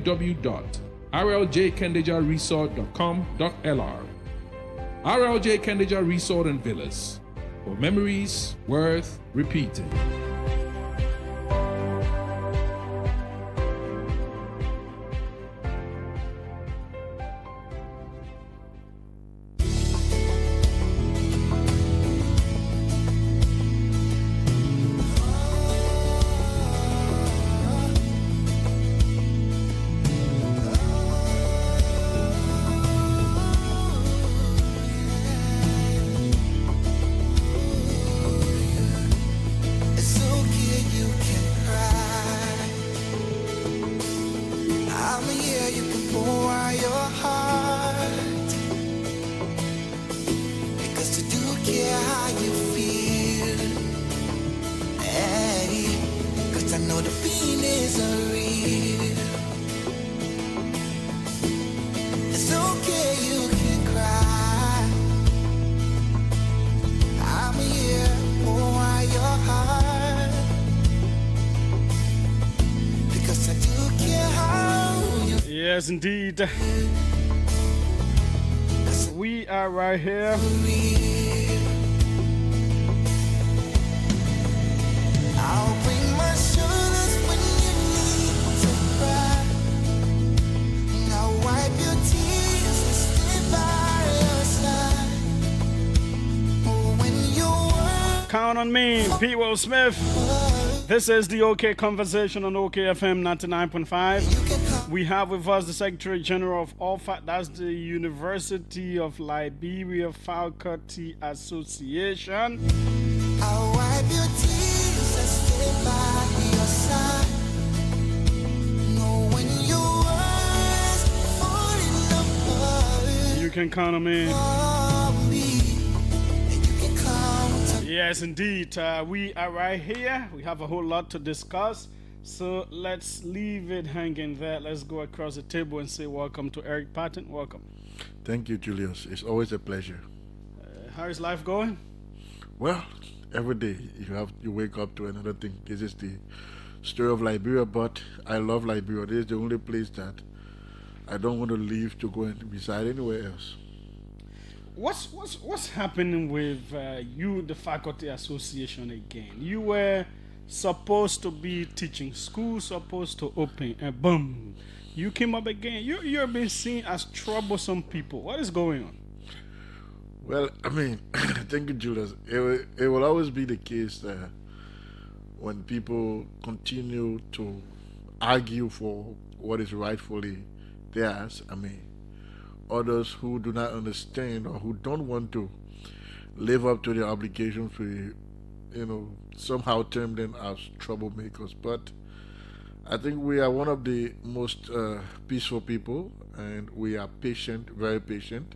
www.rljkendejaresort.com.lr. RLJ Kendeja Resort and Villas, for memories worth repeating. Yes, indeed. We are right here. I'll bring my shoulders when you need to cry. I'll wipe your tears and stay by your side. When you Count on me, P. Will Smith. This is the OK Conversation on OKFM 99.5. We have with us the Secretary General of OFA, that's the University of Liberia Faculty Association. I'll wipe your tears and stay by your side. When your words falling apart, You can count on me. for me, and you can count on me. Yes, indeed. We are right here. We have a whole lot to discuss. So let's leave it hanging there. Let's go across the table and say welcome to Eric Patton. Welcome. Thank you, Julius. It's always a pleasure. How is life going? Well, every day you wake up to another thing. This is the story of Liberia, but I love Liberia. This is the only place that I don't want to leave to go and reside anywhere else. What's happening with you, the Faculty Association again? You were supposed to be teaching school, supposed to open, and boom, you came up again. You're being seen as troublesome people. What is going on? Well, I mean, thank you, Julius. It will always be the case that when people continue to argue for what is rightfully theirs, I mean, others who do not understand or who don't want to live up to their obligations, we, somehow term them as troublemakers. But I think we are one of the most peaceful people, and we are patient, very patient.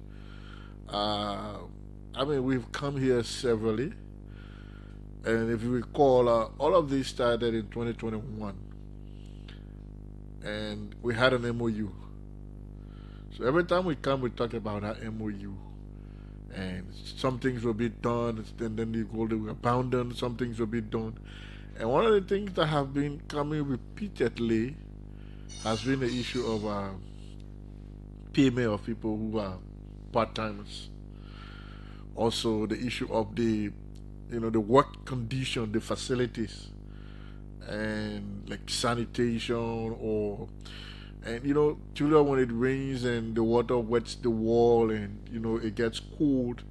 We've come here severally, and if you recall, all of this started in 2021, and we had an MOU. So every time we come, we talk about our MOU, and some things will be done, and then you go to abandon, some things will be done. And one of the things that have been coming repeatedly has been the issue of payment of people who are part-timers. Also, the issue of the work condition, the facilities, and like sanitation, Julia, when it rains and the water wets the wall and, it gets cold,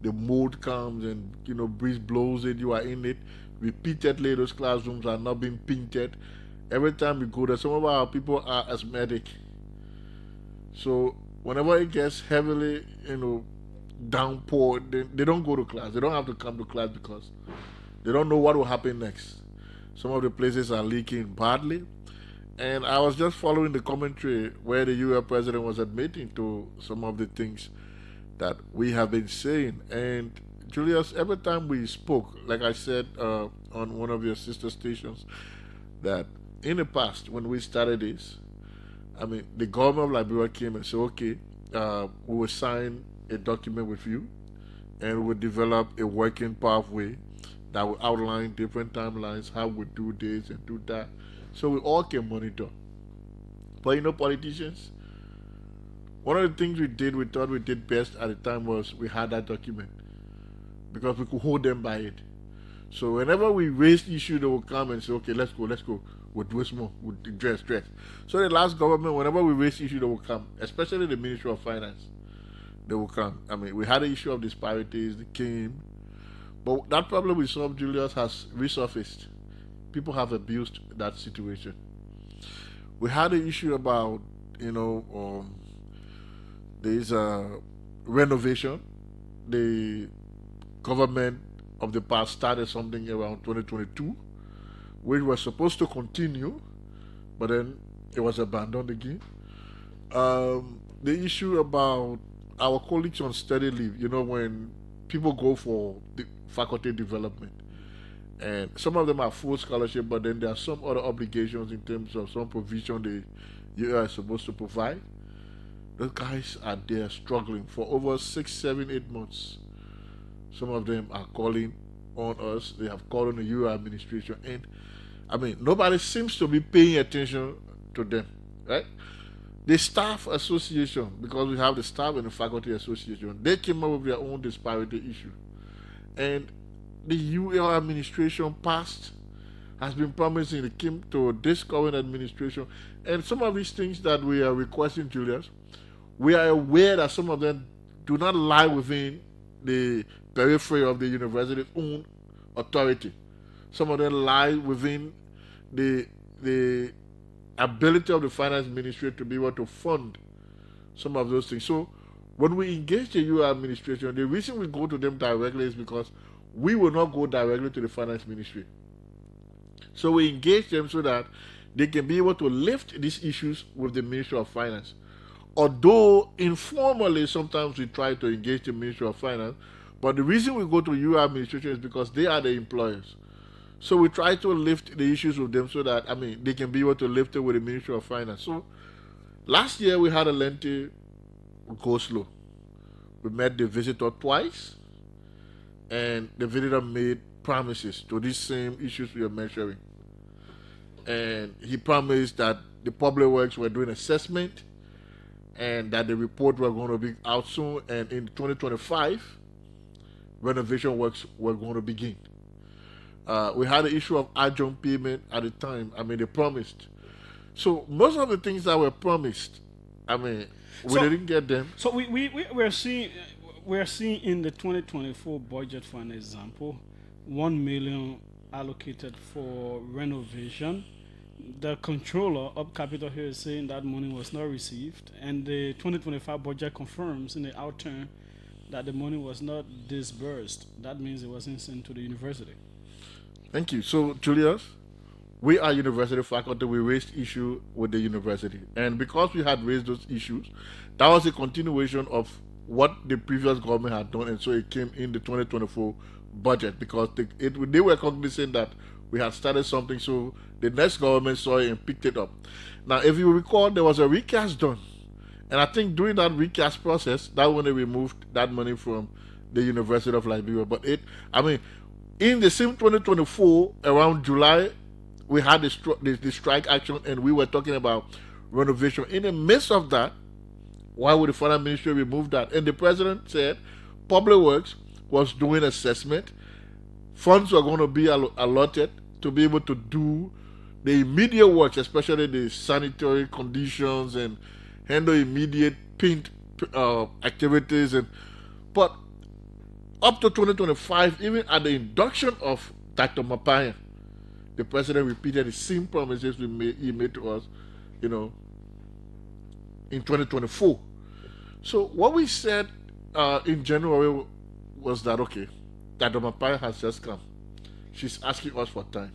the mold comes and, breeze blows it, you are in it. Repeatedly, those classrooms are not being painted. Every time we go there, some of our people are asthmatic. So whenever it gets heavily, downpour, they don't go to class. They don't have to come to class because they don't know what will happen next. Some of the places are leaking badly. And I was just following the commentary where the US president was admitting to some of the things that we have been saying. And Julius, every time we spoke, like I said on one of your sister stations, that in the past, when we started this, the government of Liberia came and said, okay, we will sign a document with you, and we will develop a working pathway that will outline different timelines, how we do this and do that, so we all can monitor. But politicians, one of the things we thought we did best at the time was we had that document because we could hold them by it. So whenever we raised issue, they will come and say, okay, let's go. We'll do it more. We'll dress. So the last government, whenever we raised issue, they will come, especially the Ministry of Finance. They will come. We had the issue of disparities, they came. But that problem we solved, Julius, has resurfaced. People have abused that situation. We had an issue about, there's a renovation. The government of the past started something around 2022, which was supposed to continue, but then it was abandoned again. The issue about our colleagues on study leave, when people go for the faculty development, and some of them are full scholarship, but then there are some other obligations in terms of some provision you are supposed to provide. Those guys are there struggling for over 6, 7, 8 months. Some of them are calling on us. They have called on the UR administration, and nobody seems to be paying attention to them, right? The staff association, because we have the staff and the faculty association, they came up with their own disparity issue, and the UR administration has been promising. It came to this current administration, and some of these things that we are requesting, Julius, we are aware that some of them do not lie within the periphery of the university's own authority. Some of them lie within the ability of the finance ministry to be able to fund some of those things. So when we engage the UR administration, the reason we go to them directly is because we will not go directly to the finance ministry. So we engage them so that they can be able to lift these issues with the Ministry of Finance. Although informally sometimes we try to engage the Ministry of Finance, but the reason we go to UR administration is because they are the employers. So we try to lift the issues with them so that, they can be able to lift it with the Ministry of Finance. So last year we had a lengthy go slow. We met the visitor twice, and the visitor made promises to these same issues we are mentioning. And he promised that the public works were doing assessment and that the report were going to be out soon, and in 2025, renovation works were going to begin. We had the issue of adjunct payment at the time. They promised. So most of the things that were promised, we didn't get them. So we're seeing in the 2024 budget, for an example, 1 million allocated for renovation. The controller of Capital here is saying that money was not received, and the 2025 budget confirms in the outturn that the money was not disbursed. That means it wasn't sent to the university. Thank you. So, Julius, we are university faculty. We raised issue with the university, and because we had raised those issues, that was a continuation of what the previous government had done, and so it came in the 2024 budget because they were cognizant that we had started something, so the next government saw it and picked it up. Now, if you recall, there was a recast done, and I think during that recast process, that when they removed that money from the University of Liberia. But in the same 2024, around July, we had the strike action, and we were talking about renovation. In the midst of that, why would the finance ministry remove that? And the president said public works was doing assessment. Funds were going to be allotted to be able to do the immediate works, especially the sanitary conditions and handle immediate paint activities. But up to 2025, even at the induction of Dr. Mapaya, the president repeated the same promises he made to us, in 2024. So what we said in January was that, okay, Dr. Mapaya has just come. She's asking us for time.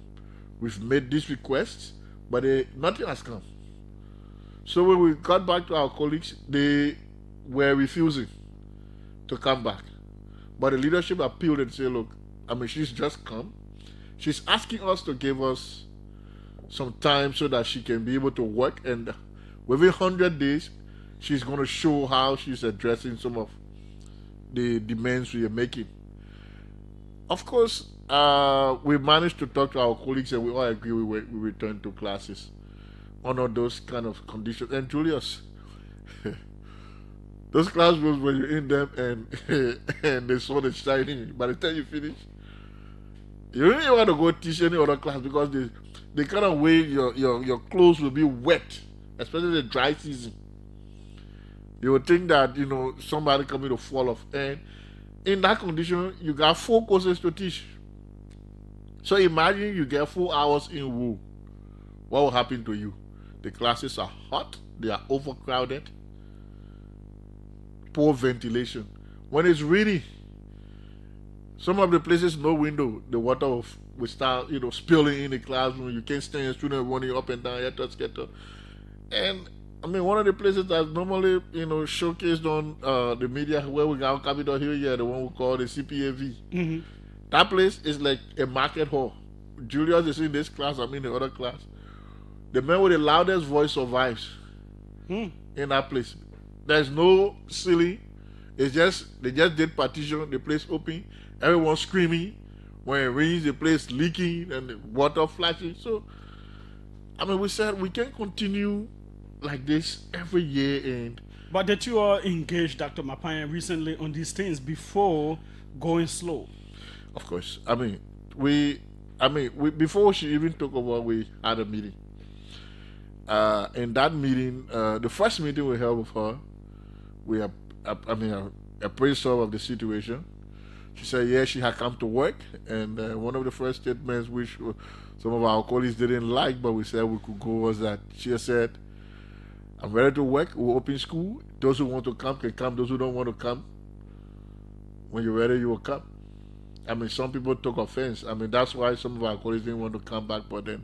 We've made these requests, but nothing has come. So when we got back to our colleagues, they were refusing to come back. But the leadership appealed and said, look, she's just come. She's asking us to give us some time so that she can be able to work, and within 100 days, she's going to show how she's addressing some of the demands we are making. Of course, we managed to talk to our colleagues, and we all agree we return to classes. under those kind of conditions. And Julius, those classrooms when you're in them and and the sun is shining, by the time you finish, you don't even want to go teach any other class because the kind of way your clothes will be wet, especially the dry season. You would think that somebody coming to fall off, and in that condition, you got 4 courses to teach. So imagine you get 4 hours in wool. What will happen to you? The classes are hot, they are overcrowded, poor ventilation. When it's raining, some of the places no window, the water will start spilling in the classroom. You can't stand a student running up and down, scatter. And I mean, one of the places that's normally showcased on the media where we got Capitol Hill here, the one we call the CPAV. Mm-hmm. That place is like a market hall. Julius is in this class, I'm in the other class. The man with the loudest voice survives in that place. There's no ceiling. They just did partition, the place open, everyone screaming. When it rains, the place leaking and the water flashing. So, I mean, we said we can continue like this every year. And But did you all engage Dr. Mapaya recently on these things before going slow? of course, we before she even took over, we had a meeting. In that meeting, the first meeting we held with her, we appraised her of the situation. She said, yeah, she had come to work, and one of the first statements which some of our colleagues didn't like, but we said we could go, was that she said, I'm ready to work, we'll open school. Those who want to come can come, those who don't want to come, when you're ready, you will come. Some people took offense. That's why some of our colleagues didn't want to come back, but then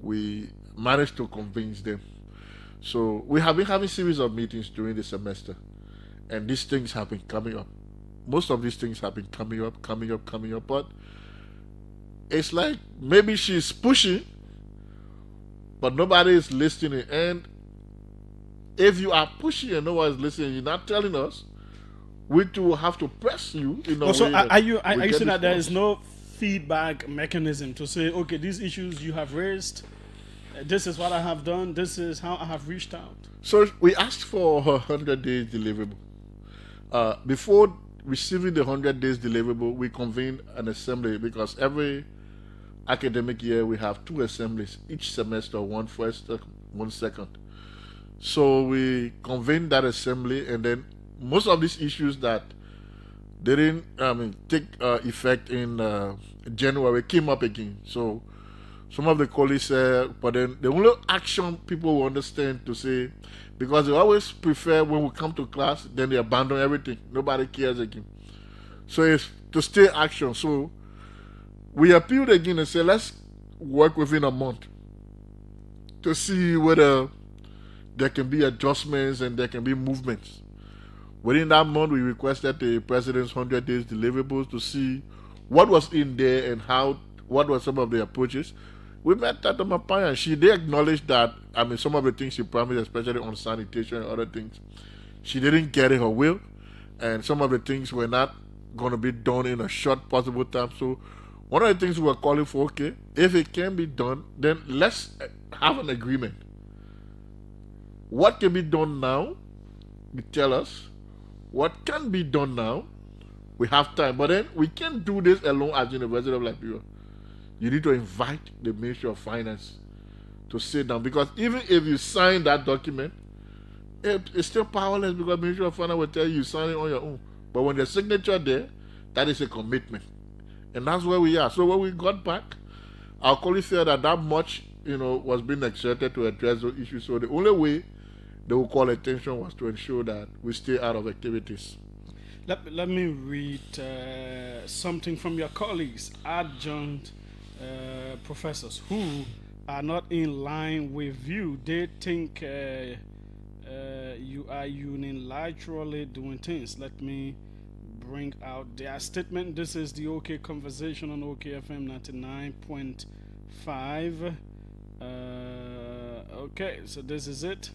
we managed to convince them. So we have been having series of meetings during the semester, and these things have been coming up. Most of these things have been coming up, but it's like maybe she's pushing, but nobody is listening. And if you are pushing and no one is listening, you're not telling us, we too will have to press you in a Also, way are you get saying that there is response. no feedback mechanism to say, okay, these issues you have raised, this is what I have done, this is how I have reached out? So we asked for her 100 days deliverable. Before receiving the 100 days deliverable, we convened an assembly, because every academic year we have 2 assemblies each semester, one first, one second. So we convened that assembly, and then most of these issues that didn't take effect in January came up again. So some of the colleagues said, but then the only action people will understand to say, because they always prefer when we come to class, then they abandon everything. Nobody cares again. So it's to stay action. So we appealed again and said, let's work within a month to see whether there can be adjustments and there can be movements. Within that month, we requested the president's 100 days deliverables to see what was in there and what were some of the approaches. We met Dr. Mapaya, and she did acknowledge that, some of the things she promised, especially on sanitation and other things, she didn't get in her will, and some of the things were not going to be done in a short possible time. So one of the things we were calling for, okay, if it can be done, then let's have an agreement. What can be done now? You tell us. What can be done now? We have time, but then we can't do this alone as University of Liberia. You need to invite the Ministry of Finance to sit down, because even if you sign that document, it's still powerless, because the Ministry of Finance will tell you sign it on your own. But when there's signature there, that is a commitment, and that's where we are. So when we got back, our colleagues said that much was being exerted to address those issues. So the only way they will call attention was to ensure that we stay out of activities. Let me read something from your colleagues, adjunct professors, who are not in line with you. They think you are unilaterally doing things. Let me bring out their statement. This is the OK Conversation on OKFM 99.5. Okay, so this is it.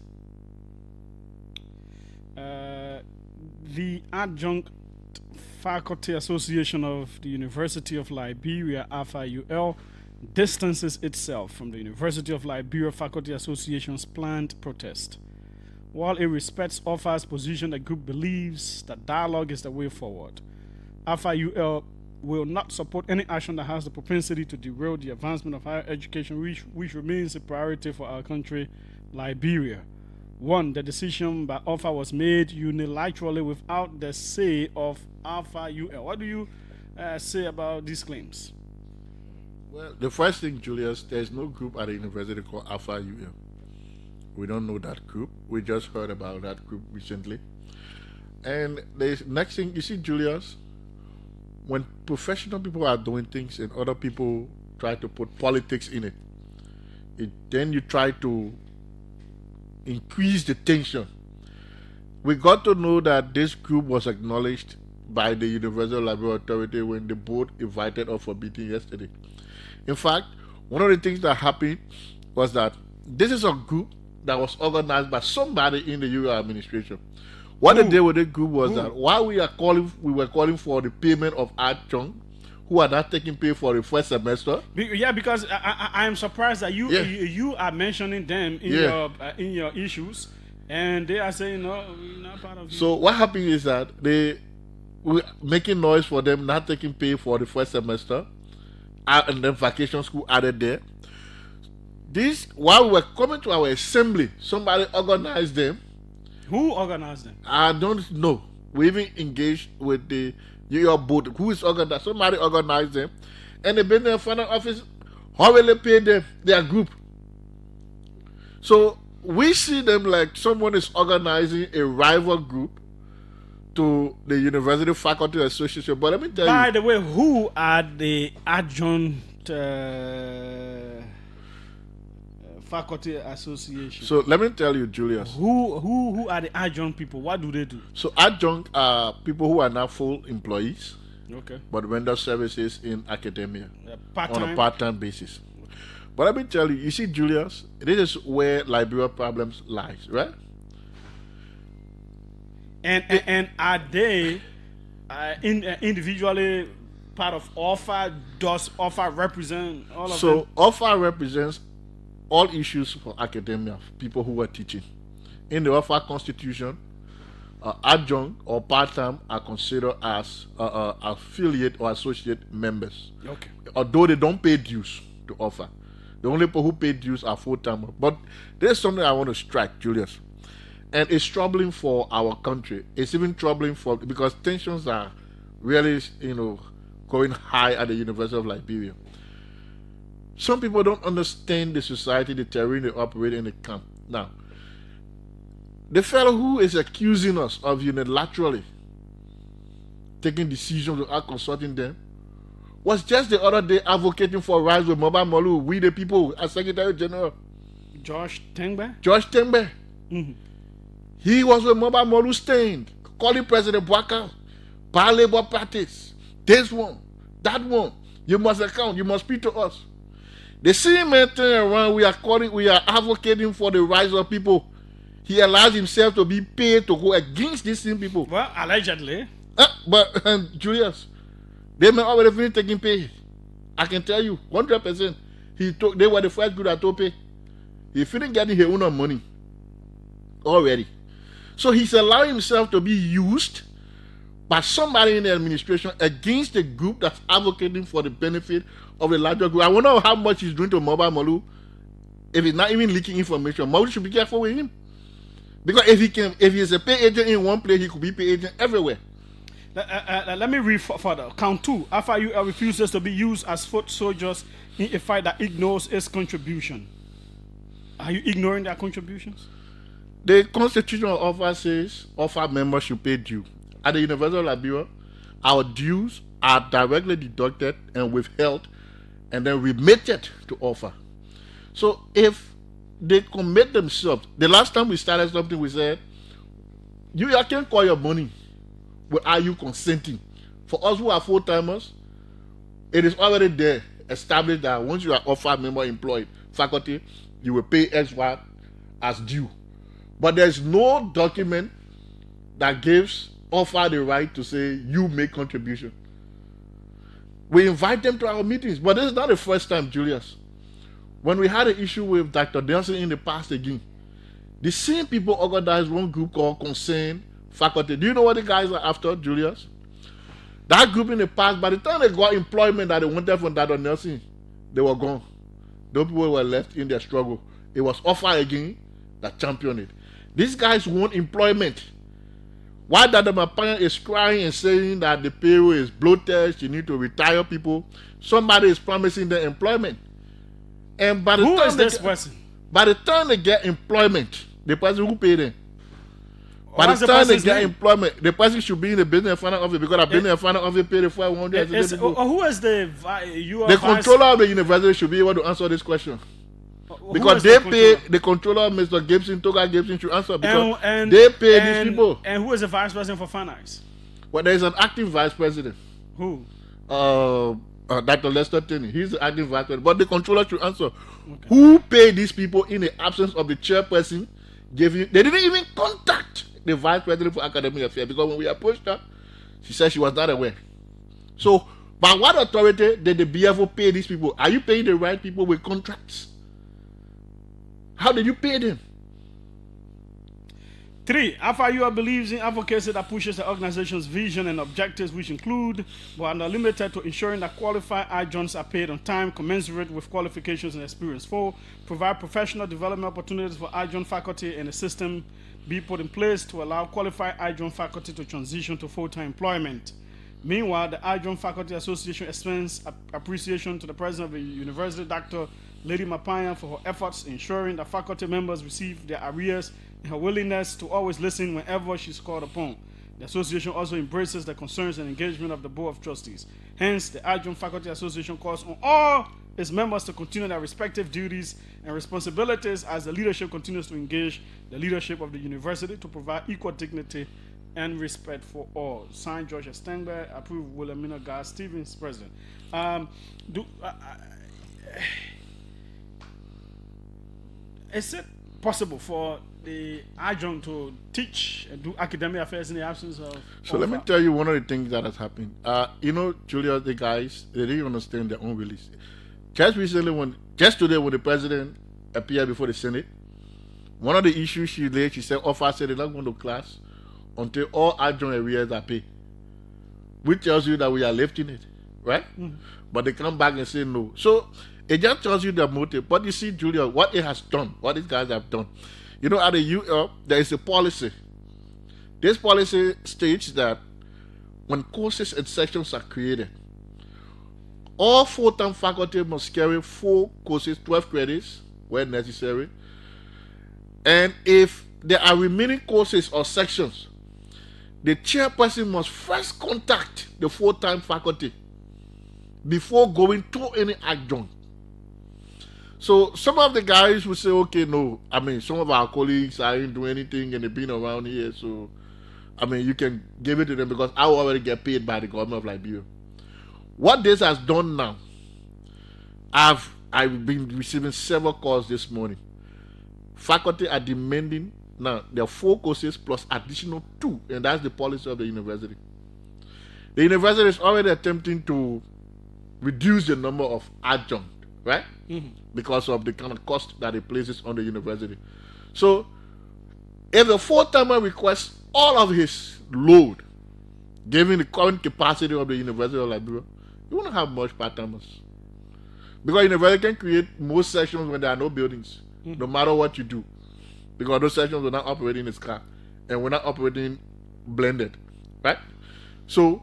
The Adjunct Faculty Association of the University of Liberia, AFIUL, distances itself from the University of Liberia Faculty Association's planned protest. While it respects OFA's position, the group believes that dialogue is the way forward. Alpha UL will not support any action that has the propensity to derail the advancement of higher education, which remains a priority for our country, Liberia. One, the decision by Alpha was made unilaterally without the say of Alpha UL. What do you say about these claims? Well, the first thing, Julius, there's no group at the university called Alpha UL. We don't know that group. We just heard about that group recently. And the next thing, you see, Julius, when professional people are doing things and other people try to put politics in it, then you try to increase the tension. We got to know that this group was acknowledged by the Universal Library Authority when the board invited us for meeting yesterday. In fact, one of the things that happened was that this is a group that was organized by somebody in the UL administration. What they did with the group was that while we were calling for the payment of adjunct, who are not taking pay for the first semester. Yeah, because I am surprised that you are mentioning them in your issues, and they are saying no, we're not part of it. So what happened is that they were making noise for them not taking pay for the first semester, and then vacation school added there. This, while we were coming to our assembly, somebody organized them. Who organized them? I don't know. We even engaged with the UL board. Who is organized? Somebody organized them, and they've been in the final office. How will they pay them? Their group. So we see them like someone is organizing a rival group to the University Faculty Association. But let me tell you. By the way, who are the adjunct Faculty Association? So let me tell you, Julius. Who are the adjunct people? What do they do? So adjunct are people who are not full employees, Okay. but render services in academia Part-time? on a part-time basis. But let me tell you see, Julius, this is where Liberia problems lies, right? And are they individually part of OFA? Does OFA represent all of them? So OFA represents all issues for academia, people who are teaching. In the OFA constitution, adjunct or part-time are considered as affiliate or associate members. Okay. Although they don't pay dues to OFA. The only people who pay dues are full-timers. But there's something I want to strike, Julius. And it's troubling for our country. It's even troubling because tensions are really, going high at the University of Liberia. Some people don't understand the society, the terrain they operate in the camp. Now, the fellow who is accusing us of unilaterally taking decisions without consulting them was just the other day advocating for rights with Mobile Molu, we the people, as Secretary General. George Tengbe? Mm-hmm. He was with Mobile Molu stand, calling President Bwaka, par labor practice, this one, that one, you must account, you must speak to us. The same man turn around, we are advocating for the rights of people. He allows himself to be paid to go against these same people. Well, allegedly. But Julius, they may already finish taking pay. I can tell you, 100%. They were the first group that took pay. He finished getting his own money already. So he's allowing himself to be used by somebody in the administration against the group that's advocating for the benefit of the larger group. I wonder how much he's doing to Mobile Molu. If he's not even leaking information, Molu should be careful with him. Because if he's a pay agent in one place, he could be pay agent everywhere. Let me read further. Count 2. Alpha UL refuses to be used as foot soldiers in a fight that ignores its contribution. Are you ignoring their contributions? The Constitution of OFA says OFA members should pay due. At the University of Liberia, our dues are directly deducted and withheld and then remitted to OFA. So if they commit themselves, the last time we started something, we said, you can call your money without you consenting. For us who are full-timers, it is already there, established that once you are OFA member employed faculty, you will pay XY as due. But there's no document that gives OFA the right to say you make contribution. We invite them to our meetings. But this is not the first time, Julius. When we had an issue with Dr. Nelson in the past again, the same people organized one group called Concern Faculty. Do you know what the guys are after, Julius? That group in the past, by the time they got employment that they wanted from Dr. Nelson, they were gone. Those people were left in their struggle. It was offer again that championed it. These guys want employment. Why Dr. Mapanya is crying and saying that the payroll is bloated, you need to retire people, somebody is promising them employment. And by the Who time is this person? By the time they get employment, the person who paid them. By What's the the time they person's get name? employment, the person should be in the business and finance office because I've been in the finance office paid the 500 Who is the The controller of the university should be able to answer this question. Because they pay the controller, Mr. Gibson, Toga Gibson, should answer because they pay these people. And who is the vice president for finance? Well, there is an acting vice president. Who? Dr. Lester Tenney. He's the acting vice president. But the controller should answer. Okay. Who paid these people in the absence of the chairperson? They didn't even contact the vice president for academic affairs because when we approached her, she said she was not aware. So, by what authority did the BFO pay these people? Are you paying the right people with contracts? How did you pay them? 3. FIU believes in advocacy that pushes the organization's vision and objectives, which include, but are not limited to, ensuring that qualified adjuncts are paid on time, commensurate with qualifications and experience. 4. Provide professional development opportunities for adjunct faculty and a system be put in place to allow qualified adjunct faculty to transition to full-time employment. Meanwhile, the Adjunct Faculty Association extends appreciation to the president of the university, Dr. Lady Mapanya, for her efforts ensuring that faculty members receive their arrears and her willingness to always listen whenever she's called upon. The association also embraces the concerns and engagement of the Board of Trustees. Hence, the Adjunct Faculty Association calls on all its members to continue their respective duties and responsibilities as the leadership continues to engage the leadership of the university to provide equal dignity and respect for all. Signed, George Stengberg. Approved, Wilhelmina Gar Stevens, President. Is it possible for the adjunct to teach and do academic affairs in the absence of... So let me tell you one of the things that has happened. Julius, the guys, they didn't understand their own release. Just today when the president appeared before the Senate, one of the issues she laid, she said, officers said they're not going to class until all adjunct arrears are paid. Which tells you that we are lifting it, right? Mm-hmm. But they come back and say no. So it just tells you the motive. But you see, Julia, what it has done, what these guys have done. You know, at the UL, there is a policy. This policy states that when courses and sections are created, all full-time faculty must carry 4 courses, 12 credits, where necessary. And if there are remaining courses or sections, the chairperson must first contact the full-time faculty before going to any adjunct. So some of the guys will say, okay, no, some of our colleagues aren't doing anything and they've been around here, so you can give it to them because I already get paid by the government of Liberia. What this has done now, I've been receiving several calls this morning. Faculty are demanding now there are 4 courses plus additional 2, and that's the policy of the university. The university is already attempting to reduce the number of adjuncts, right? Mm-hmm. Because of the kind of cost that it places on the university. So, if a full-timer requests all of his load, given the current capacity of the University of Liberia, you won't have much part-timers. Because university can create more sections when there are no buildings, no matter what you do. Because those sections are not operating in SCA, and we're not operating blended, right? So,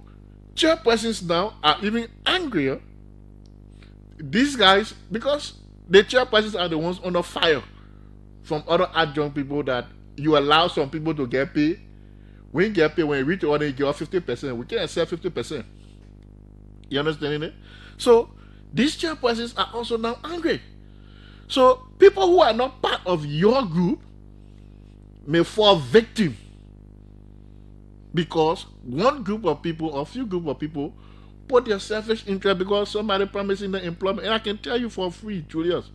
chairpersons now are even angrier. These guys, because the chairpersons are the ones under fire from other adjunct people that you allow some people to get paid. When you get paid, when you reach the order, you get off 50%. We can't accept 50%. You understand it? So, these chairpersons are also now angry. So, people who are not part of your group may fall victim because one group of people or few group of people put their selfish interest because somebody promising them employment. And I can tell you for free, Julius,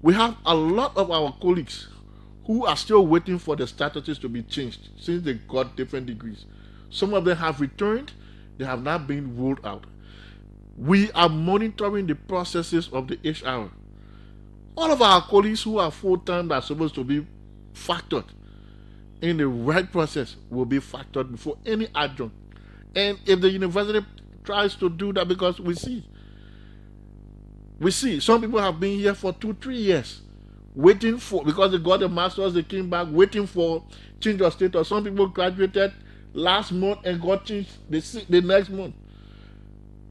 we have a lot of our colleagues who are still waiting for the statuses to be changed since they got different degrees. Some of them have returned, they have not been ruled out. we are monitoring the processes of the HR. All of our colleagues who are full-time that are supposed to be factored in the right process will be factored before any adjunct. And if the university tries to do that, because we see some people have been here for 2-3 years waiting for, because they got a master's, they came back waiting for change of status. Some people graduated last month and got changed the next month,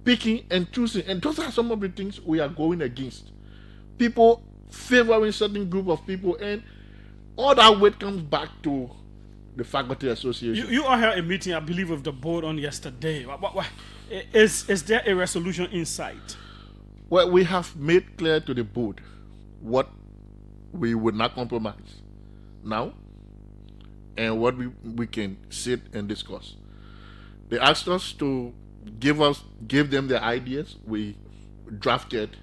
picking and choosing. And those are some of the things we are going against. People favoring certain group of people, and all that weight comes back to the faculty association. You all had a meeting, I believe, with the board on yesterday. Is there a resolution in sight? Well, we have made clear to the board what we would not compromise now and what we can sit and discuss. They asked us to give them their ideas. We drafted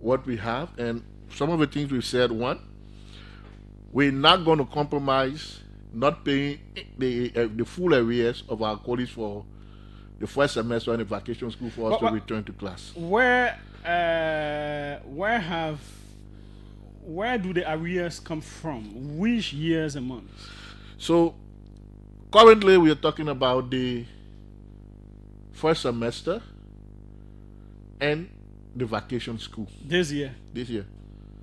what we have, and some of the things we said: one, we're not going to compromise not paying the full arrears of our colleagues for the first semester in the vacation school for us to return to class. Where do the arrears come from? Which years and months? So currently we are talking about the first semester and the vacation school. This year.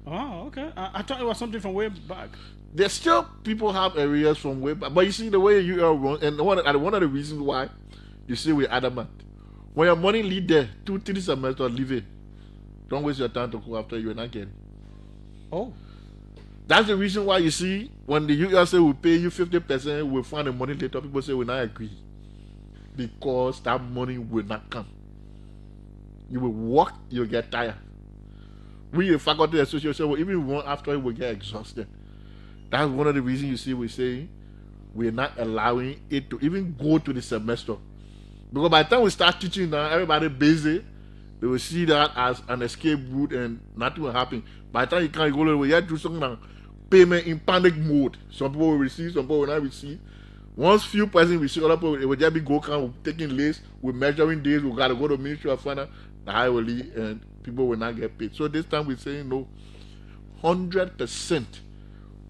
Oh, okay. I thought it was something from way back. There's still people have areas from way back, but you see the way you are run, and one of the reasons why you see we're adamant. When your money leave there, 2-3 semesters, leave it. Don't waste your time to go after you and not get. Oh. That's the reason why you see when the UL say we pay you 50%, we'll find the money later. People say we not agree because that money will not come. You will work, you'll get tired. We, the faculty association, will even run after it, will get exhausted. That's one of the reasons you see we're saying we're not allowing it to even go to the semester. Because by the time we start teaching now, everybody busy. They will see that as an escape route and nothing will happen. By the time you can't go to the way, you have to do something like payment in panic mode. Some people will receive, some people will not receive. Once few persons receive, other people, it will just be go count, taking lists, we're measuring days, we got to go to Ministry of Finance, the high will leave, and people will not get paid. So this time we're saying no, 100%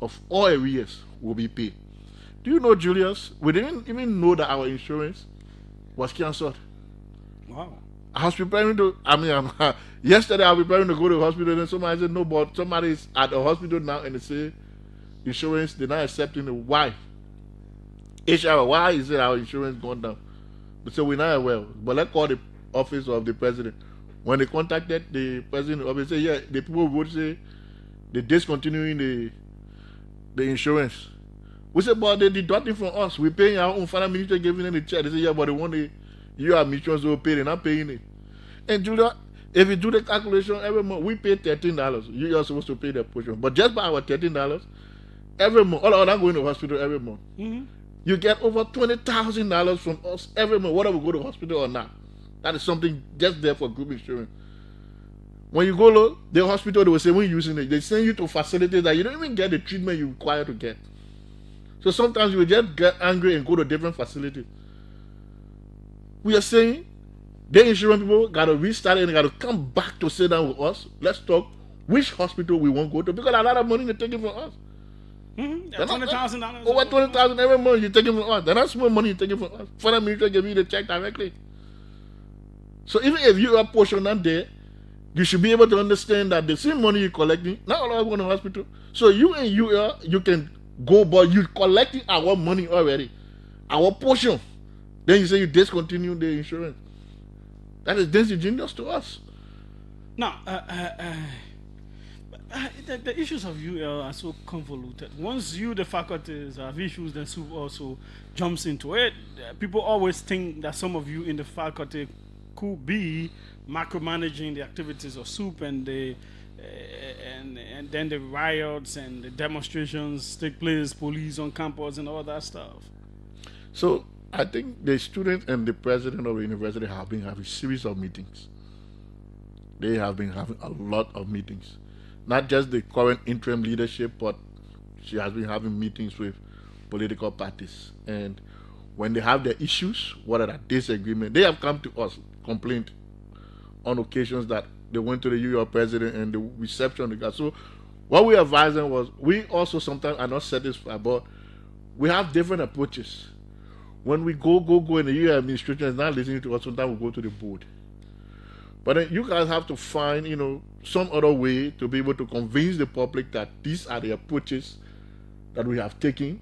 of all arrears will be paid. Do you know, Julius, we didn't even know that our insurance was cancelled. Wow. I was preparing to, yesterday I was preparing to go to the hospital, and somebody said, no, but somebody is at the hospital now and they say, insurance, they're not accepting it. Why? HR, why is it our insurance gone down? They said, we're not aware. But let's call the office of the president. When they contacted the president of it, say, yeah, the people would say they're discontinuing the insurance. We said, but they deducting from us. We're paying our own. Finance minister giving them the check. They say, yeah, but they want you have insurance will pay, they're not paying it. And Julia, if you do the calculation every month, we pay $13. You are supposed to pay that portion. But just by our $13, every month, all I'm going to the hospital every month. Mm-hmm. You get over $20,000 from us every month, whether we go to the hospital or not. That is something just there for group insurance. When you go to the hospital, they will say, when you're using it, they send you to facilities that you don't even get the treatment you require to get. So sometimes you will just get angry and go to different facilities. We are saying the insurance people got to restart it and got to come back to sit down with us. Let's talk which hospital we want to go to, because a lot of money they're taking from us. Mm-hmm. $20,000. Over $20,000 every month you're taking from us. They're not small money you're taking from us. Finance minister give you the check directly. So even if you are portion not there, you should be able to understand that the same money you're collecting, not all of them go to the hospital. So you can go, but you're collecting our money already, our portion. Then you say you discontinue the insurance. That is disingenuous to us. Now, the issues of UL are so convoluted. Once you, the faculties, have issues, then SUP also jumps into it. People always think that some of you in the faculty could be micromanaging the activities of SUP, and then the riots and the demonstrations take place, police on campus and all that stuff. So I think the students and the president of the university have been having a series of meetings. They have been having a lot of meetings. Not just the current interim leadership, but she has been having meetings with political parties. And when they have their issues, what are the disagreements, they have come to us, complained on occasions that they went to the UR president and the reception they got. So what we advised them was we also sometimes are not satisfied, but we have different approaches. When we go in the UR administration is not listening to us, sometimes we go to the board. But then you guys have to find, some other way to be able to convince the public that these are the approaches that we have taken,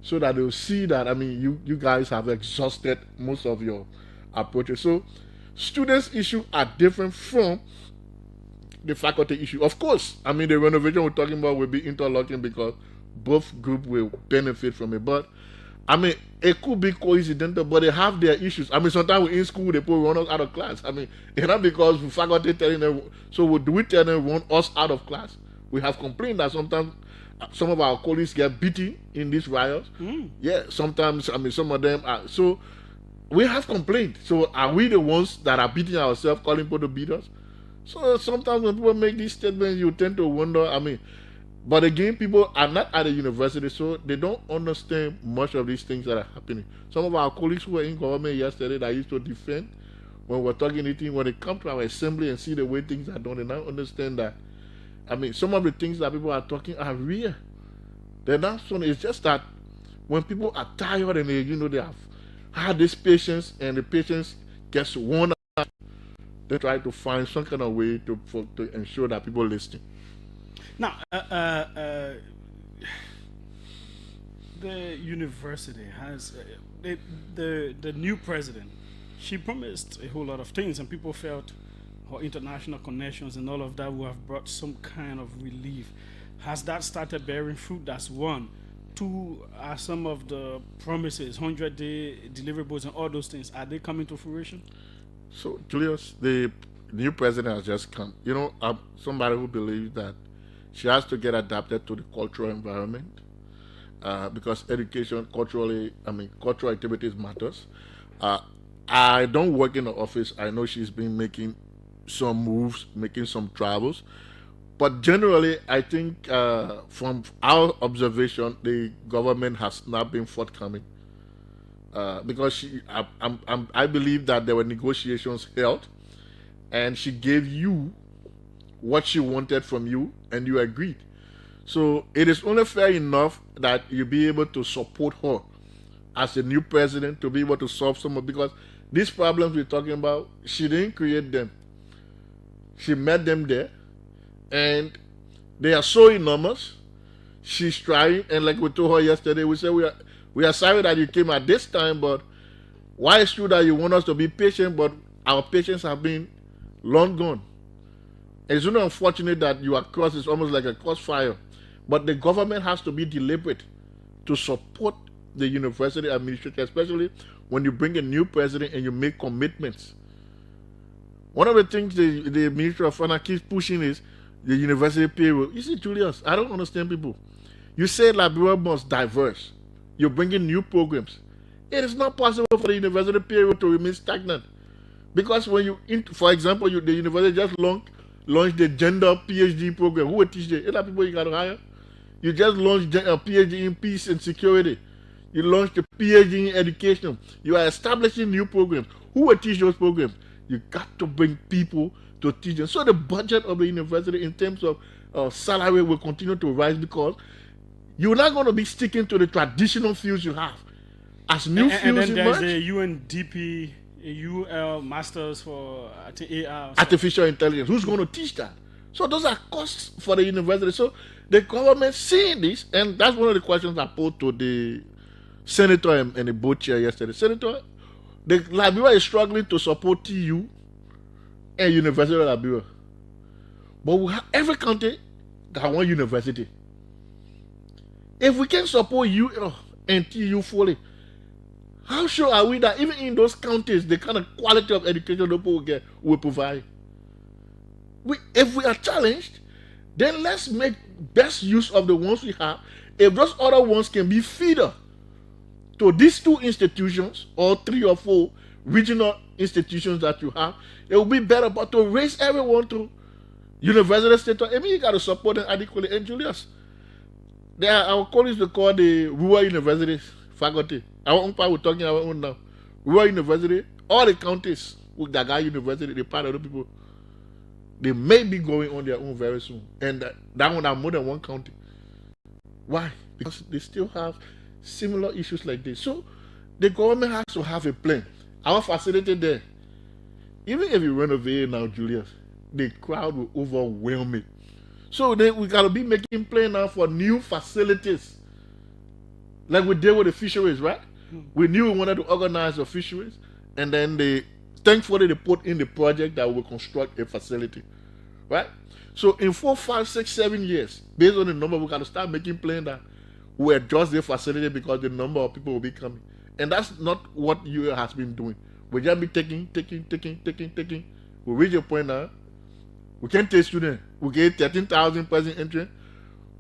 so that they'll see that, you guys have exhausted most of your approaches. So students' issues are different from the faculty issue. Of course, the renovation we're talking about will be interlocking because both groups will benefit from it. But it could be coincidental, but they have their issues. Sometimes in school they put run us out of class. It's not because the faculty telling them. So do we tell them run us out of class? We have complained that sometimes some of our colleagues get beaten in these riots. Yeah, sometimes some of them are. So we have complained. So are we the ones that are beating ourselves, calling people to beat us? So sometimes when people make these statements, you tend to wonder. But again, people are not at the university, so they don't understand much of these things that are happening. Some of our colleagues who were in government yesterday that used to defend when we're talking anything, when they come to our assembly and see the way things are done, they now understand that. Some of the things that people are talking are real. They're not so. It's just that when people are tired and they have had this patience and the patience gets worn out, they try to find some kind of way to ensure that people listen. Now, the university has the new president. She promised a whole lot of things, and people felt her international connections and all of that would have brought some kind of relief. Has that started bearing fruit? That's one. Two, are some of the promises, 100-day deliverables, and all those things, are they coming to fruition? So, Julius, the new president has just come. I'm somebody who believes that she has to get adapted to the cultural environment because education, cultural activities matters. I don't work in the office. I know she's been making some moves, making some travels. But generally, I think from our observation, the government has not been forthcoming because I believe that there were negotiations held, and she gave you what she wanted from you, and you agreed. So it is only fair enough that you be able to support her as a new president to be able to solve some of, because these problems we're talking about, she didn't create them. She met them there, and they are so enormous. She's trying, and like we told her yesterday, we said we are sorry that you came at this time, but why is true that you want us to be patient, but our patience have been long gone. It's only unfortunate that you are crossed. It's almost like a crossfire. But the government has to be deliberate to support the university administration, especially when you bring a new president and you make commitments. One of the things the Ministry of Finance keeps pushing is the university payroll. You see, Julius, I don't understand people. You say Liberia must diverse. You're bringing new programs. It is not possible for the university payroll to remain stagnant. Because when for example, the university just launched the gender PhD program. Who will teach it? Other people you got to hire. You just launched a PhD in peace and security. You launched a PhD in education. You are establishing new programs. Who will teach those programs? You got to bring people to teach them. So the budget of the university in terms of salary will continue to rise because you're not going to be sticking to the traditional fields you have. As new fields emerge. And then there's a UNDP, a UL Masters for AI. Artificial intelligence. Who's going to teach that? So those are costs for the university. So the government seeing this, and that's one of the questions I posed to the senator and the board chair yesterday. Senator, the Liberia is struggling to support TU and University of Liberia. But we have every country got one university. If we can support you and TU fully, how sure are we that even in those counties, the kind of quality of education the people get will provide? If we are challenged, then let's make best use of the ones we have. If those other ones can be feeder to these two institutions or 3 or 4 regional institutions that you have, it will be better. But to raise everyone to university status, you got to support them adequately. And Julius, there are our colleagues we call the rural university faculty. Our own part we're talking about now. Rural university, all the counties, Daga University, the part of the people, they may be going on their own very soon. And that one have more than one county. Why? Because they still have similar issues like this. So the government has to have a plan. Our facility there, even if you renovate it now, Julius, the crowd will overwhelm it. So we gotta be making plans now for new facilities. Like we did with the fisheries, right? We knew we wanted to organize the fisheries, and then thankfully they put in the project that will construct a facility, right? So in 4, 5, 6, 7 years, based on the number, we got to start making plans that we adjust the facility because the number of people will be coming. And that's not what UL has been doing. We just be taking. We reach a point now, we can't take students. We get 13,000 person entry.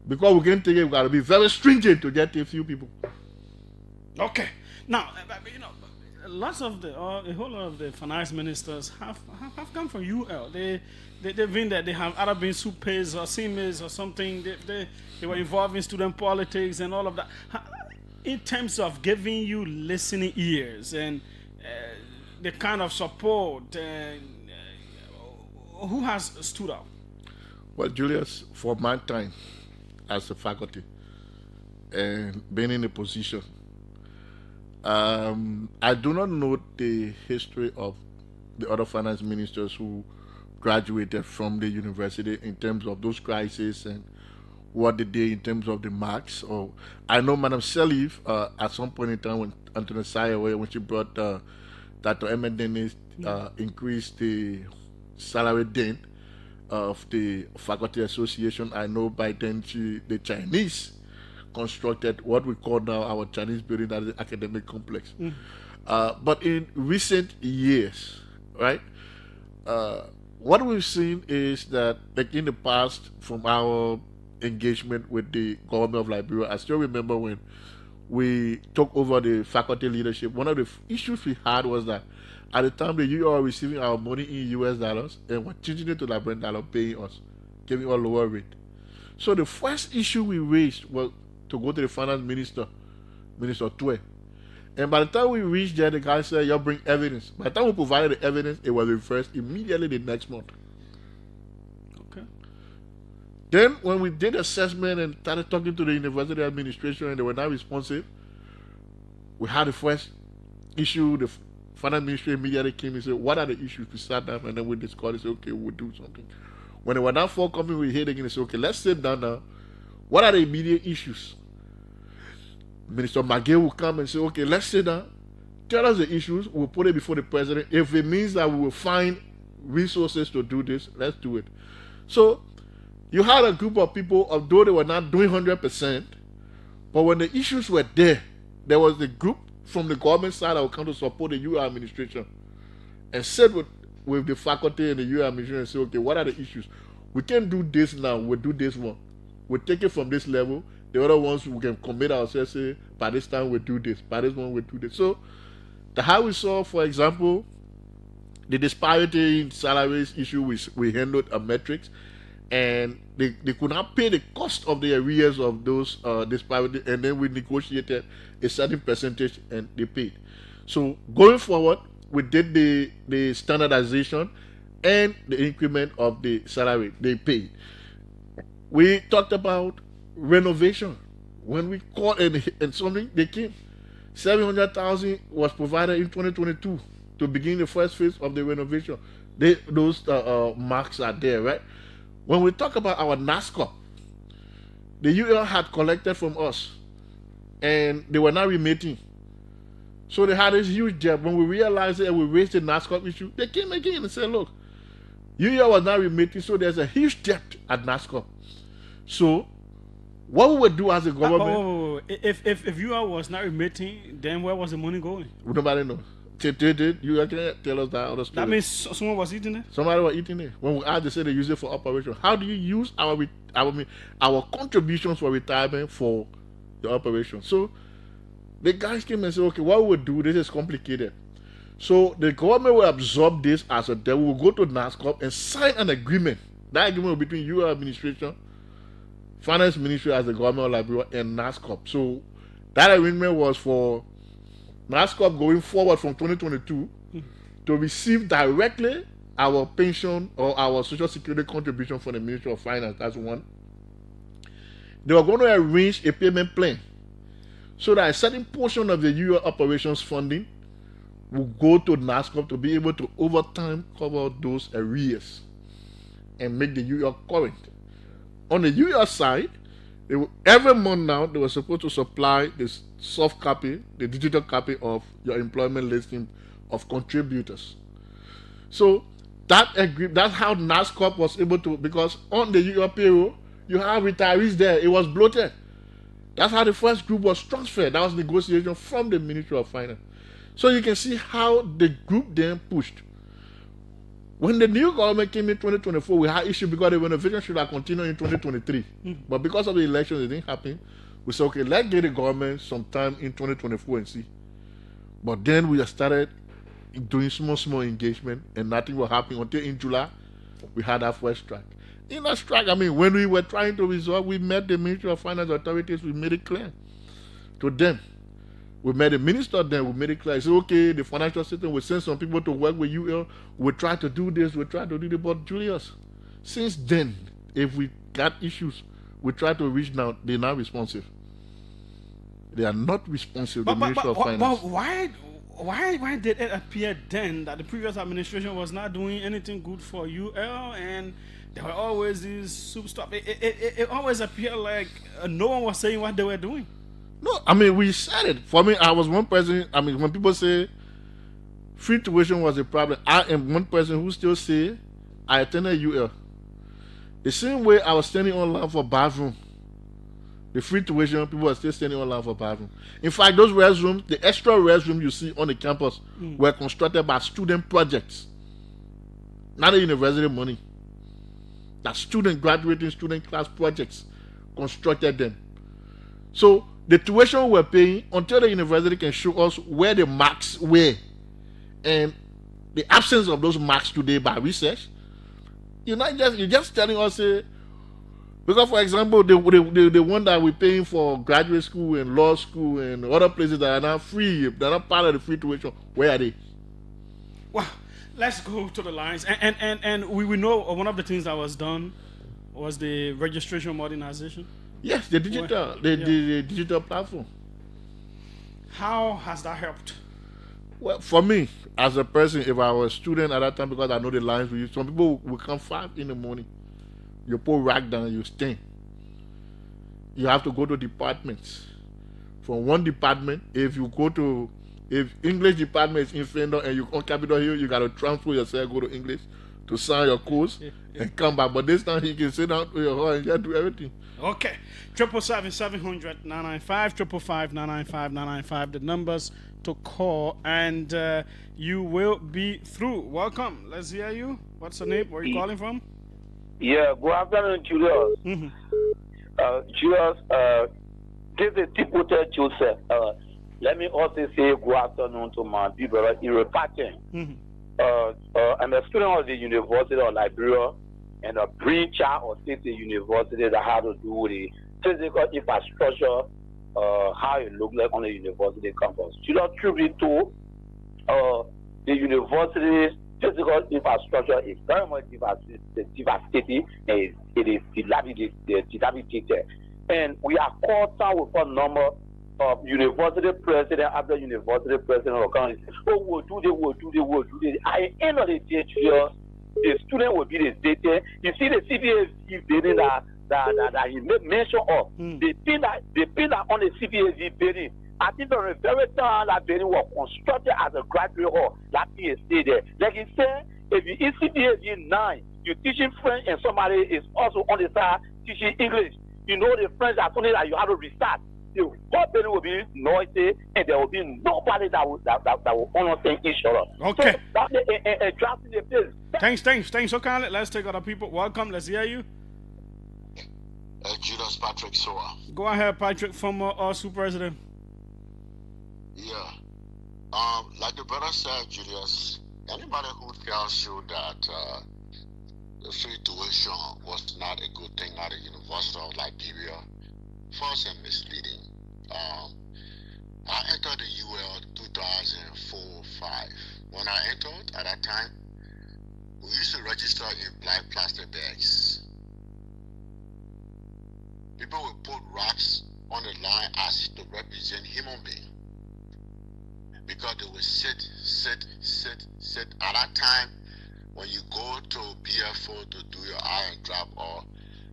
Because we can't take it, we got to be very stringent to get a few people. Okay. Now, lots of a whole lot of the finance ministers have come from UL. They've been there. They have either been supers or CMAs or something. They were involved in student politics and all of that. In terms of giving you listening ears and the kind of support, who has stood out? Well, Julius, for my time as a faculty and being in a position, I do not know the history of the other finance ministers who graduated from the university in terms of those crises and what they did in terms of the marks. Or I know Madam Salif at some point in time when Anthony Sayaway, when she brought Dr. Emmett Dennis, increased the salary then of the faculty association. I know by then the Chinese constructed what we call now our Chinese building, that is the academic complex. But in recent years, right, what we've seen is that, like in the past, from our engagement with the government of Liberia, I still remember when we took over the faculty leadership, one of the issues we had was that at the time the UR were receiving our money in US dollars and were changing it to Liberian dollar, paying us, giving us a lower rate. So the first issue we raised was to go to the finance minister, Minister Tue. And by the time we reached there, the guy said, "You bring evidence." By the time we provided the evidence, it was reversed immediately the next month. Okay. Then when we did assessment and started talking to the university administration and they were not responsive, we had the first issue. The finance ministry immediately came and said, "What are the issues?" We sat down and then we discussed and said, "Okay, we'll do something." When they were not forthcoming, we hit again and said, "Okay, let's sit down now. What are the immediate issues?" Minister Magay will come and say, "Okay, let's sit down. Tell us the issues. We'll put it before the president. If it means that we will find resources to do this, let's do it." So you had a group of people, although they were not doing 100%, but when the issues were there was the group from the government side that will come to support the UR administration and sit with the faculty and the UR administration and say, "Okay, what are the issues? We can't do this now. We'll do this one. We'll take it from this level. The other ones we can commit ourselves, say, by this time we'll do this, by this one we'll do this." So how we saw, for example, the disparity in salaries issue, we handled a metrics, and they could not pay the cost of the arrears of those disparity, and then we negotiated a certain percentage and they paid. So going forward, we did the standardization and the increment of the salary they paid. We talked about renovation. When we called and something, they came. 700,000 was provided in 2022 to begin the first phase of the renovation. Those marks are there, right? When we talk about our NASCOP, the UL had collected from us and they were not remitting. So they had this huge debt. When we realized it and we raised the NASCOP issue, they came again and said, "Look, UL was not remitting, so there's a huge debt at NASCOP." So what we would do as a government... If UL was not remitting, then where was the money going? Nobody knows. You can't tell us that other story. That means someone was eating it? Somebody was eating it. When we asked, they said they use it for operation. How do you use our contributions for retirement for the operation? So the guys came and said, "Okay, what we will do, this is complicated." So the government will absorb this as a debt. We will go to NASCOP and sign an agreement. That agreement will be between UL administration, finance ministry as the government of Liberia, and NASCOP. So that agreement was for NASCOP going forward from 2022 to receive directly our pension or our social security contribution from the Ministry of Finance. That's one. They were going to arrange a payment plan so that a certain portion of the UL operations funding will go to NASCOP to be able to over time cover those arrears and make the UL current. On the UL side, every month now they were supposed to supply this soft copy, the digital copy of your employment listing of contributors. So that's how NASCOP was able to, because on the UL payroll, you have retirees there. It was bloated. That's how the first group was transferred. That was negotiation from the Ministry of Finance. So you can see how the group then pushed. When the new government came in 2024, we had issue because the renovation should have continued in 2023. But because of the election, it didn't happen. We said, okay, let's get the government sometime in 2024 and see. But then we started doing small engagement and nothing will happen until in July, we had our first strike. In that strike, I mean, when we were trying to resolve, we met the Ministry of Finance authorities, we made it clear to them. We met the minister then, we made it clear. I said, okay, the financial system will send some people to work with UL. We'll try to do this, we'll try to do that. But Julius, since then, if we got issues, we try to reach now, they're not responsive. They are not responsive, the Ministry of Finance. But why did it appear then that the previous administration was not doing anything good for UL and there were always these soup stuff? It always appeared like no one was saying what they were doing. No, I mean, we said it. For me, I was one person. I mean, when people say free tuition was a problem, I am one person who still say I attended UL. The same way I was standing online for bathroom. The free tuition, people are still standing online for bathroom. In fact, those restrooms, the extra restroom you see on the campus were constructed by student projects. Not the university money. That student graduating student class projects constructed them. So the tuition we're paying until the university can show us where the marks were and the absence of those marks today by research. You're just telling us, because for example, the one that we're paying for graduate school and law school and other places that are not free, they're not part of the free tuition, where are they? Well, let's go to the lines. And we know one of the things that was done was the registration modernization. Yes, the digital platform. How has that helped? Well, for me, as a person, if I was a student at that time, because I know the lines we use, some people will come 5 in the morning. You put rack down, you stand. You have to go to departments. From one department, if English department is in Fender and you on Capitol Hill, you got to transfer yourself, go to English to sign your course and come back. But this time you can sit down to your hall and just do everything. Okay. 777-700-995, 555-995-995, the numbers to call, and you will be through. Welcome. Let's hear you. What's the name? Where are you calling from? Yeah, good afternoon, Julius. Julius, this is Tipota Joseph. Let me also say good afternoon to my big brother, Irepatien. I'm a student of the University of Liberia and a preacher of State University that had to do with the physical infrastructure, how it looked like on the university campus. Julius, truly too, the university's physical infrastructure is very much devastated and it is dilapidated. And we are called down with a number of university president after university president or county. Oh, we'll do this. At the end of the day, the student will be the data. You see the CPSV building that he made mention of. The thing that on the CPSV building, I think on the very time that building was constructed as a graduate hall, that thing is still there. Like he said, if you in CPSV 9, you're teaching French and somebody is also on the side teaching English. You know the French are something that you have to restart. The whole building will be noisy and there will be nobody that will understand each other. Okay. So that's addressing the place. Thanks so kindly. Let's take other people. Welcome. Let's hear you. Julius Patrick Soa. Go ahead, Patrick, former Super President. Yeah. Like the brother said, Julius, anybody who tells you that the free tuition was not a good thing at the University of Liberia, false and misleading. I entered the UL 2004-5. When I entered at that time, we used to register in black plastic bags. People would put rocks on the line as to represent human being. Because they would sit. At that time, when you go to BFO to do your iron drop, or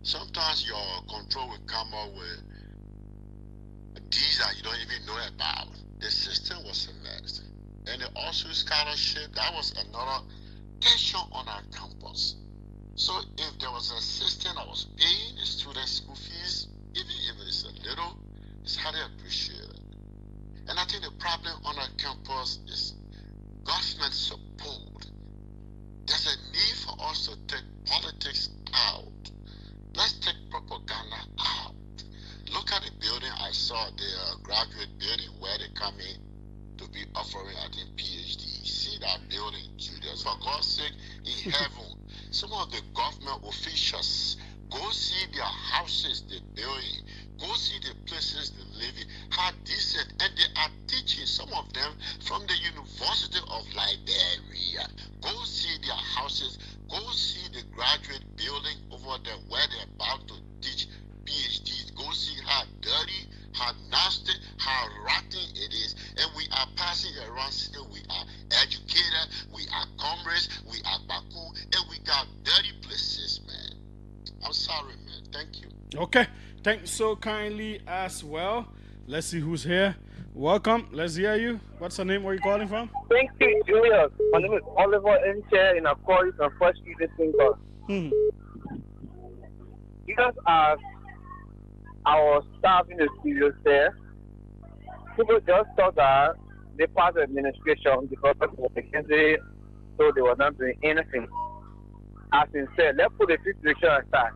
sometimes your control will come up with these that you don't even know about. The system was a mess. And also scholarship, that was another issue on our campus. So if there was a system that was paying the students school fees, even if it's a little, it's highly appreciated. And I think the problem on our campus is government support. There's a need for us to take politics out. Let's take propaganda out. Look at the building I saw, the graduate building where they come in to be offering, I think, PhD. See that building, Julius. For God's sake, in heaven, some of the government officials, go see their houses, the building. Go see the places they live in, how decent, and they are teaching some of them from the University of Liberia. Go see their houses, go see the graduate building over there where they're about to teach PhDs. Go see how dirty, how nasty, how rotten it is. And we are passing around saying we are educated, we are comrades, we are Baku, and we got dirty places, man. I'm sorry, man. Thank you. Okay. Thanks so kindly as well. Let's see who's here. Welcome. Let's hear you. What's your name? Where are you calling from? Thank you, Julius. My name is Oliver Enche, and I'm calling from First Street Finger. Just as our staff in the studios there, people just thought that they passed administration because of McKinsey, so they were not doing anything. As in said, let's put the situation aside.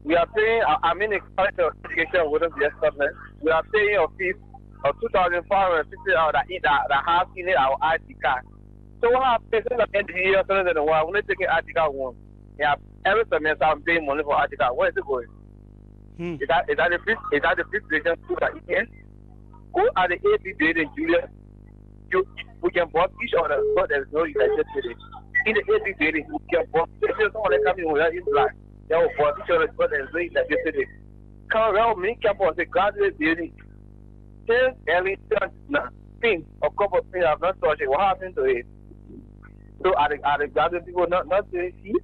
We are paying, the quality of education wouldn't be established. We are paying a fee of $2,550 that has in it our ID card. So what happens at the end of the year, I'm only taking ID card one. Yeah, every semester I'm paying money for ID card. Where is it going? Is that the free situation too that you can go at the AP building, Julius? We can bump each other, but there's no electricity. In the AP building, we can bump. There's someone coming with in black. They will bump each other, but there's no electricity. Come around me, campus, the graduate building. Since early things, a couple of things have not touched it. What happened to it? So are the graduate people not doing it?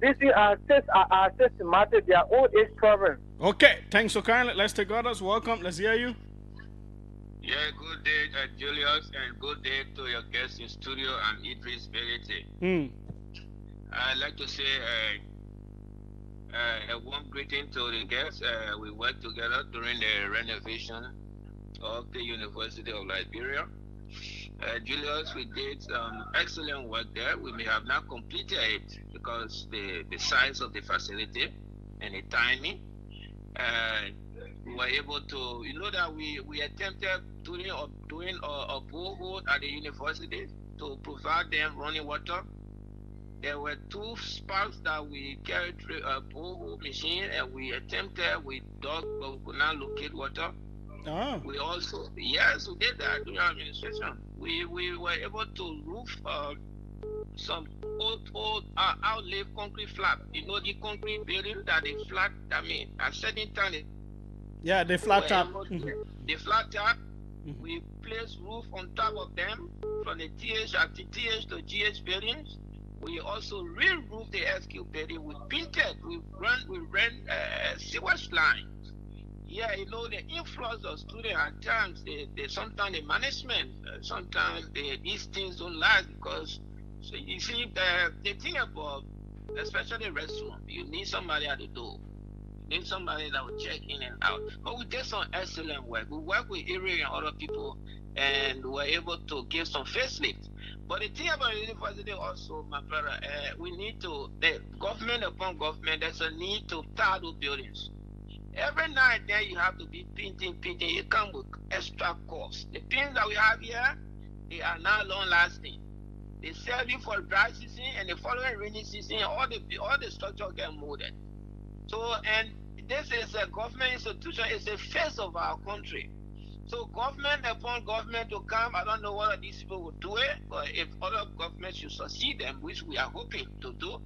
These things are systematic, their own age problem. Okay, thanks so kindly. Let's take others. Welcome. Let's hear you. Yeah, good day, Julius, and good day to your guests in studio and Idris Belete. I'd like to say a warm greeting to the guests. We worked together during the renovation of the University of Liberia. Julius, we did excellent work there. We may have not completed it because the size of the facility and the timing. We were able to, that we attempted doing a borehole at the university to provide them running water. There were 2 spouts that we carried through a borehole machine, and we dug, but we could not locate water. Oh. We also, yes, we did that during our administration. We were able to roof some old outlaid concrete flat. The concrete building that they flat, at certain time. Yeah, the flat top. The flat top, we placed roof on top of them from the TH to GH buildings. We also re-roofed the SQ building. We painted, we ran sewage lines. Yeah, the influx of students at times, sometimes the management, sometimes these things don't last because, so you see, the thing about, especially restroom, you need somebody at the door. You need somebody that will check in and out. But we did some excellent work. We work with area and other people, and we were able to give some facelift. But the thing about the university also, my brother, we need to, the government upon government, there's a need to tar those buildings. Every night there you have to be painting. It comes with extra cost. The things that we have here, they are not long lasting. They serve you for dry season, and the following rainy season, all the structure get molded. So, and this is a government institution, it's the face of our country. So government upon government to come, I don't know whether these people will do it, but if other governments should succeed them, which we are hoping to do,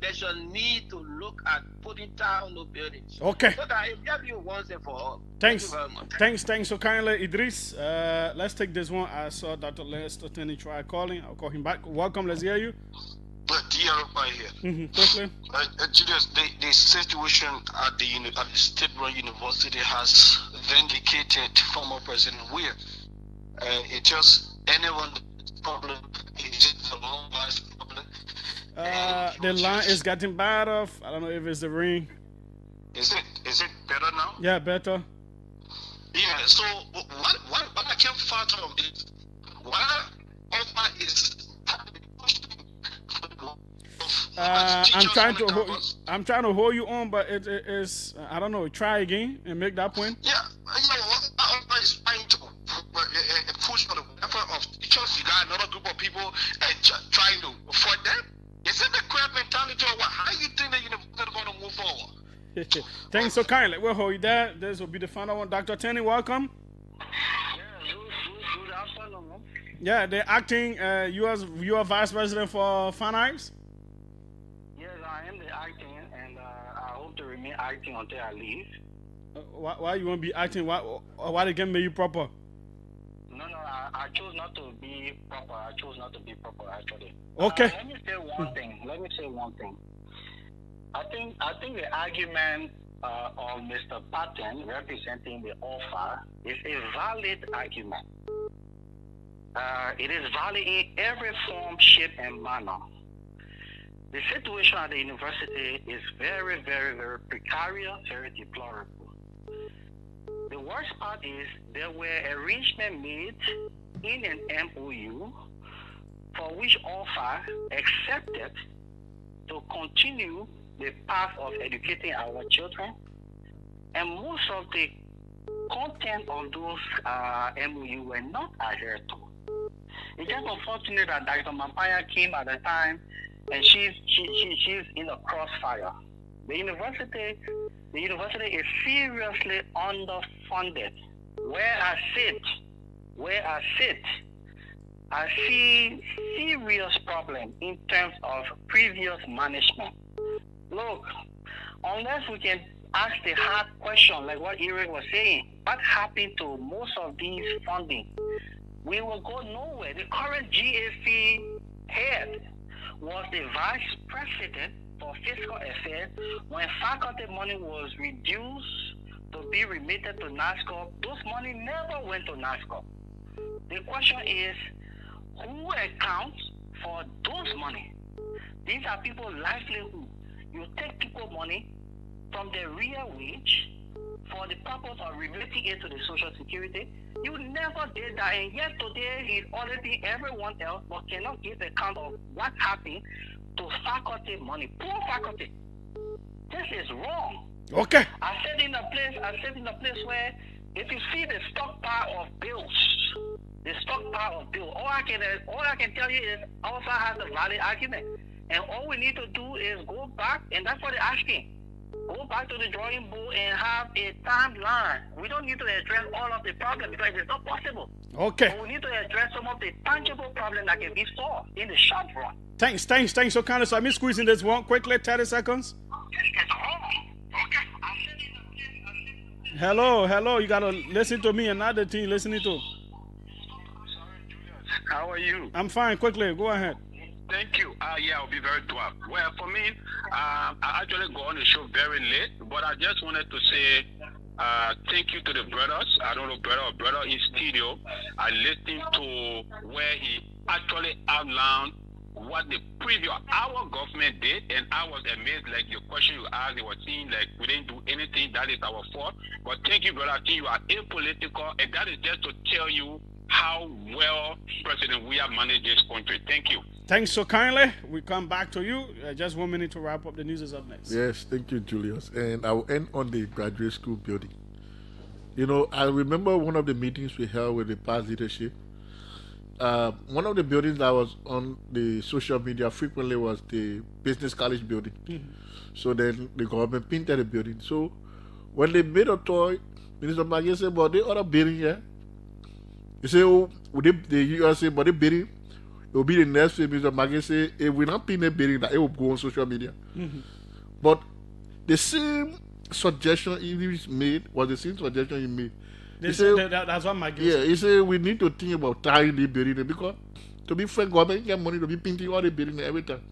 they should need to look at putting down no buildings. Okay. So that it just be once and for all. Thanks. Thank you very much. Thanks so kindly, Idris. Let's take this one. I saw Dr. Lester Tenney try calling. I'll call him back. Welcome. Let's hear you. But right here. Quickly. Julius, the situation at the state-run university has vindicated former President Weir. It just anyone problem is just a long last problem. The line is getting better. I don't know if it's the ring. Is it better now? Yeah, better. Yeah. So what I can't fathom is why offer is. I'm trying to hold you on, but it is I don't know. Try again and make that point. Yeah, offer is trying to push for the effort of teachers. You got another group of people trying to afford them. Is it the crab mentality or what? How do you think that you're going to move forward? Thanks so kindly. We'll hold you there. This will be the final one. Dr. Tenney, welcome. Yeah, good afternoon. Yeah, they're acting. You are vice president for Fan Arts? Yes, I am the acting, and I hope to remain acting until I leave. Why you want to be acting? Why they can make you proper? No, I chose not to be proper. I chose not to be proper, actually. Okay. Let me say one thing. I think the argument of Mr. Patton representing the offer is a valid argument. It is valid in every form, shape, and manner. The situation at the university is very, very, very precarious, very deplorable. The worst part is there were arrangements made in an MOU for which offer accepted to continue the path of educating our children, and most of the content of those MOU were not adhered to. It's just unfortunate that Dr. Mampaya came at the time, and she's in a crossfire. The university is seriously underfunded. Where I sit, I see serious problem in terms of previous management. Look, unless we can ask the hard question like what Eric was saying, what happened to most of these funding? We will go nowhere. The current GAC head was the vice president for fiscal affairs. When faculty money was reduced to be remitted to NASCO, those money never went to NASCO. The question is, who accounts for those money? These are people's livelihood. You take people money from their real wage for the purpose of remitting it to the Social Security. You never did that, and yet today he's auditing everyone else but cannot give account of what happened to faculty money, poor faculty. This is wrong. Okay. I sit in a place where if you see the stockpile of bills, all I can tell you is also has a valid argument. And all we need to do is go back, and that's what they're asking. Go back to the drawing board and have a timeline. We don't need to address all of the problems because it's not possible. Okay. But we need to address some of the tangible problems that can be solved in the short run. Thanks so kindly. So I'm squeezing this one quickly, 30 seconds. Hello, you gotta listen to me and not the team listening to. How are you? I'm fine, quickly, go ahead. Thank you. Yeah, I'll be very dwarf. Well, for me, I actually go on the show very late, but I just wanted to say thank you to the brothers. I don't know, brother in studio. I listened to where he actually outlined what the previous our government did, and I was amazed. Like your question you asked, it was saying like we didn't do anything. That is our fault. But thank you, brother. I think you are apolitical, and that is just to tell you how well President we have managed this country. Thank you. Thanks so kindly. We come back to you. Just 1 minute to wrap up. The news is up next. Yes, thank you, Julius. And I will end on the graduate school building. You know, I remember one of the meetings we held with the past leadership. One of the buildings that was on the social media frequently was the business college building. Mm-hmm. So then the government painted the building. So when they made a toy Minister Maggie said, but they other bidding here. He said, oh, would the US say, but they bidding, it will be the next thing. Minister Maggie said, if we're not paying the bidding, that it will go on social media. But the same suggestion he made was the same suggestion he made. He said, that's what Maggie yeah, said. he said we need to think about tying the bidding because to be fair, government get money to be painting all the bidding every time.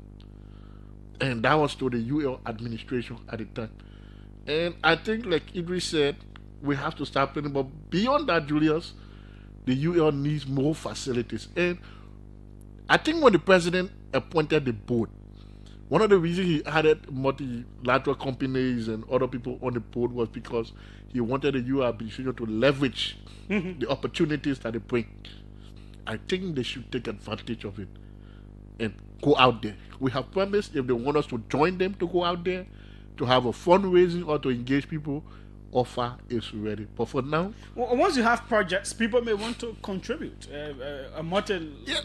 And that was to the UL administration at the time. And I think, like Idris said, we have to start planning. But beyond that, Julius, the UL needs more facilities. And I think when the president appointed the board, one of the reasons he added multilateral companies and other people on the board was because he wanted the UL administration to leverage the opportunities that they bring. I think they should take advantage of it and go out there. We have promised if they want us to join them to go out there, to have a fundraising or to engage people, offer is ready. But for now, once you have projects, people may want to contribute.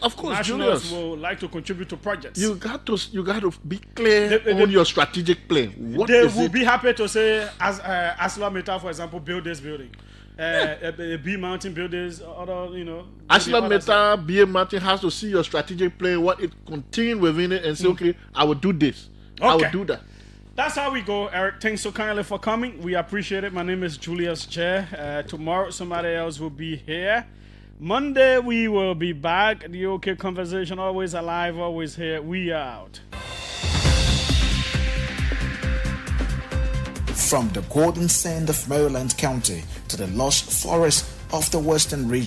Of course, nationals Julius will like to contribute to projects. You got to be clear on your strategic plan. What they is will it? be happy to say, as Asla Meta, for example, build this building. B Mountain buildings, other, Asla Meta, BA Mountain has to see your strategic plan, what it contains within it, and say, okay, I will do this. I will do that. That's how we go, Eric. Thanks so kindly for coming. We appreciate it. My name is Julius Chair. Tomorrow, somebody else will be here. Monday, we will be back. The OK Conversation, always alive, always here. We are out. From the golden sand of Maryland County to the lush forest of the Western region.